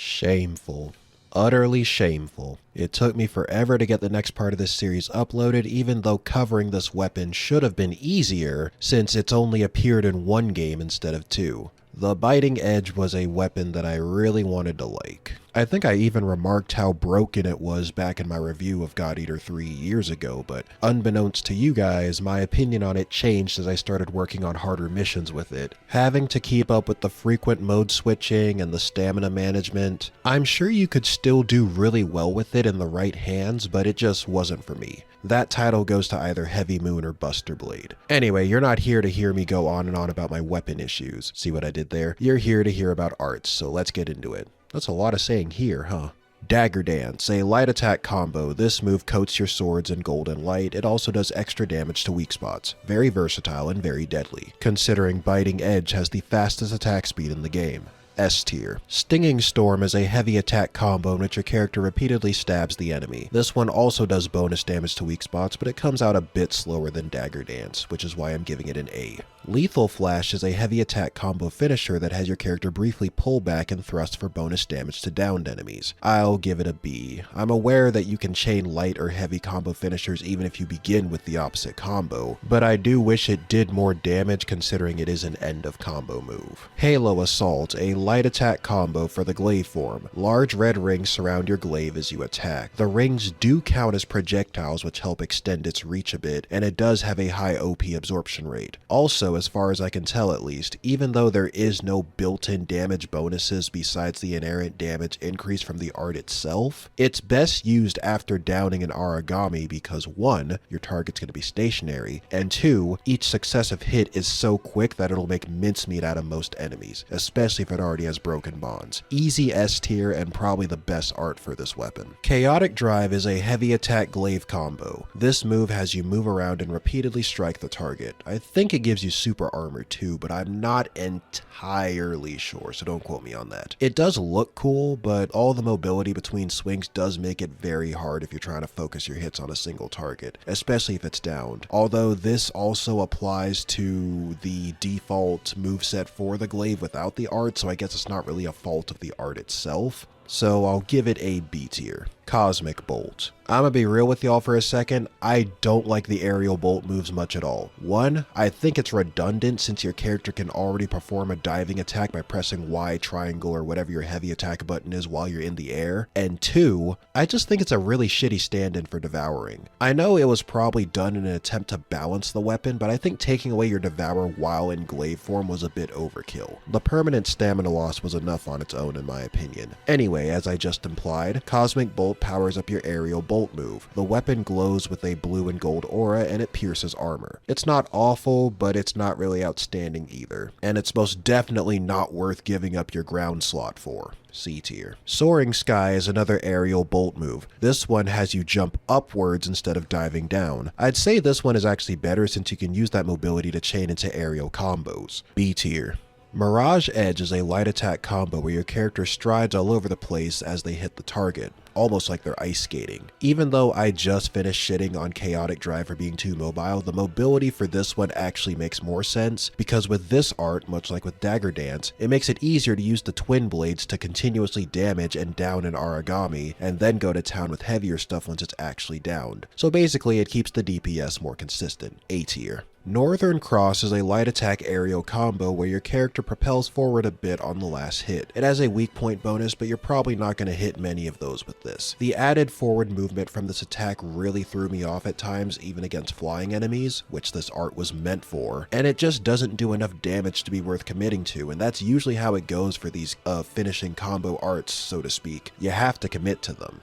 Shameful. Utterly shameful. It took me forever to get the next part of this series uploaded, even though covering this weapon should have been easier since it's only appeared in one game instead of two. The Biting Edge was a weapon that I really wanted to like. I think I even remarked how broken it was back in my review of God Eater 3 years ago, but unbeknownst to you guys, my opinion on it changed as I started working on harder missions with it. Having to keep up with the frequent mode switching and the stamina management, I'm sure you could still do really well with it in the right hands, but it just wasn't for me. That title goes to either Heavy Moon or Buster Blade. Anyway, you're not here to hear me go on and on about my weapon issues. See what I did there? You're here to hear about arts, so let's get into it. That's a lot of saying here, huh? Dagger Dance, a light attack combo. This move coats your swords in gold and light. It also does extra damage to weak spots. Very versatile and very deadly, considering Biting Edge has the fastest attack speed in the game. S tier. Stinging Storm is a heavy attack combo in which your character repeatedly stabs the enemy. This one also does bonus damage to weak spots, but it comes out a bit slower than Dagger Dance, which is why I'm giving it an A. Lethal Flash is a heavy attack combo finisher that has your character briefly pull back and thrust for bonus damage to downed enemies. I'll give it a B. I'm aware that you can chain light or heavy combo finishers even if you begin with the opposite combo, but I do wish it did more damage considering it is an end of combo move. Halo Assault, a light attack combo for the Glaive form. Large red rings surround your glaive as you attack. The rings do count as projectiles, which help extend its reach a bit, and it does have a high OP absorption rate. Also, as far as I can tell at least, even though there is no built-in damage bonuses besides the inherent damage increase from the art itself, it's best used after downing an origami because 1, your target's going to be stationary, and 2, each successive hit is so quick that it'll make mincemeat out of most enemies, especially if it already has broken bonds. Easy S tier and probably the best art for this weapon. Chaotic Drive is a heavy attack glaive combo. This move has you move around and repeatedly strike the target. I think it gives you super armor too, but I'm not entirely sure, so don't quote me on that. It does look cool, but all the mobility between swings does make it very hard if you're trying to focus your hits on a single target, especially if it's downed. Although this also applies to the default moveset for the glaive without the art, so I guess it's not really a fault of the art itself. So I'll give it a B tier. Cosmic Bolt. I'm gonna be real with y'all for a second. I don't like the aerial bolt moves much at all. 1, I think it's redundant since your character can already perform a diving attack by pressing Y, triangle, or whatever your heavy attack button is while you're in the air. And 2, I just think it's a really shitty stand-in for devouring. I know it was probably done in an attempt to balance the weapon, but I think taking away your devour while in glaive form was a bit overkill. The permanent stamina loss was enough on its own in my opinion. Anyway, as I just implied, Cosmic Bolt powers up your aerial bolt move. The weapon glows with a blue and gold aura and it pierces armor. It's not awful, but it's not really outstanding either. And it's most definitely not worth giving up your ground slot for. C tier. Soaring Sky is another aerial bolt move. This one has you jump upwards instead of diving down. I'd say this one is actually better since you can use that mobility to chain into aerial combos. B tier. Mirage Edge is a light attack combo where your character strides all over the place as they hit the target, almost like they're ice skating. Even though I just finished shitting on Chaotic Drive for being too mobile, the mobility for this one actually makes more sense, because with this art, much like with Dagger Dance, it makes it easier to use the twin blades to continuously damage and down an origami, and then go to town with heavier stuff once it's actually downed. So basically it keeps the DPS more consistent. A tier. Northern Cross is a light attack aerial combo where your character propels forward a bit on the last hit. It has a weak point bonus, but you're probably not going to hit many of those with this. The added forward movement from this attack really threw me off at times, even against flying enemies, which this art was meant for, and it just doesn't do enough damage to be worth committing to, and that's usually how it goes for these finishing combo arts, so to speak. You have to commit to them.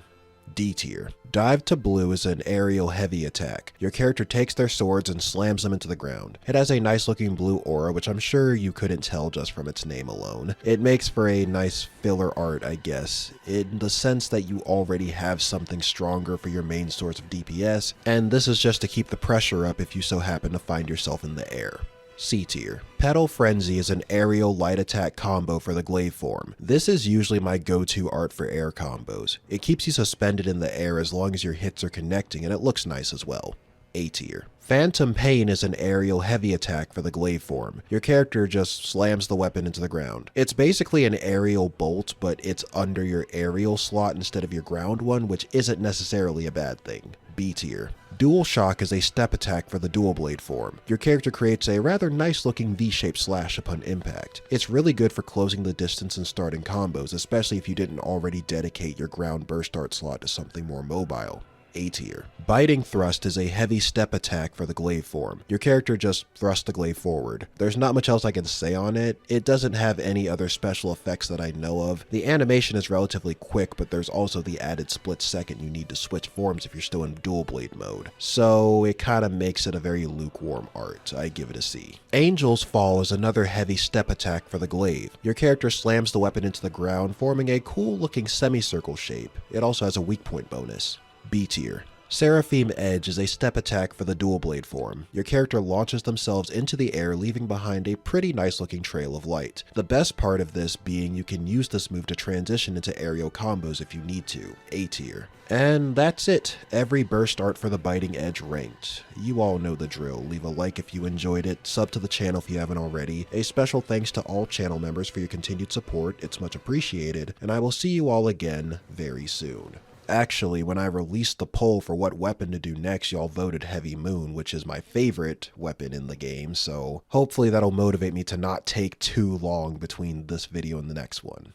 D tier. Dive to Blue is an aerial heavy attack. Your character takes their swords and slams them into the ground. It has a nice looking blue aura, which I'm sure you couldn't tell just from its name alone. It makes for a nice filler art, I guess, in the sense that you already have something stronger for your main source of DPS, and this is just to keep the pressure up if you so happen to find yourself in the air. C tier. Petal Frenzy is an aerial light attack combo for the Glaive form. This is usually my go-to art for air combos. It keeps you suspended in the air as long as your hits are connecting, and it looks nice as well. A tier. Phantom Pain is an aerial heavy attack for the Glaive form. Your character just slams the weapon into the ground. It's basically an aerial bolt, but it's under your aerial slot instead of your ground one, which isn't necessarily a bad thing. B tier. Dual Shock is a step attack for the dual blade form. Your character creates a rather nice looking V-shaped slash upon impact. It's really good for closing the distance and starting combos, especially if you didn't already dedicate your ground burst art slot to something more mobile. A tier. Biting Thrust is a heavy step attack for the Glaive form. Your character just thrusts the glaive forward. There's not much else I can say on it. It doesn't have any other special effects that I know of. The animation is relatively quick, but there's also the added split second you need to switch forms if you're still in dual blade mode. So it kind of makes it a very lukewarm art. I give it a C. Angel's Fall is another heavy step attack for the Glaive. Your character slams the weapon into the ground, forming a cool looking semicircle shape. It also has a weak point bonus. B tier. Seraphim Edge is a step attack for the dual blade form. Your character launches themselves into the air, leaving behind a pretty nice looking trail of light. The best part of this being you can use this move to transition into aerial combos if you need to. A tier. And that's it. Every burst art for the Biting Edge ranked. You all know the drill. Leave a like if you enjoyed it, sub to the channel if you haven't already. A special thanks to all channel members for your continued support. It's much appreciated, and I will see you all again very soon. Actually, when I released the poll for what weapon to do next, y'all voted Heavy Moon, which is my favorite weapon in the game, so hopefully that'll motivate me to not take too long between this video and the next one.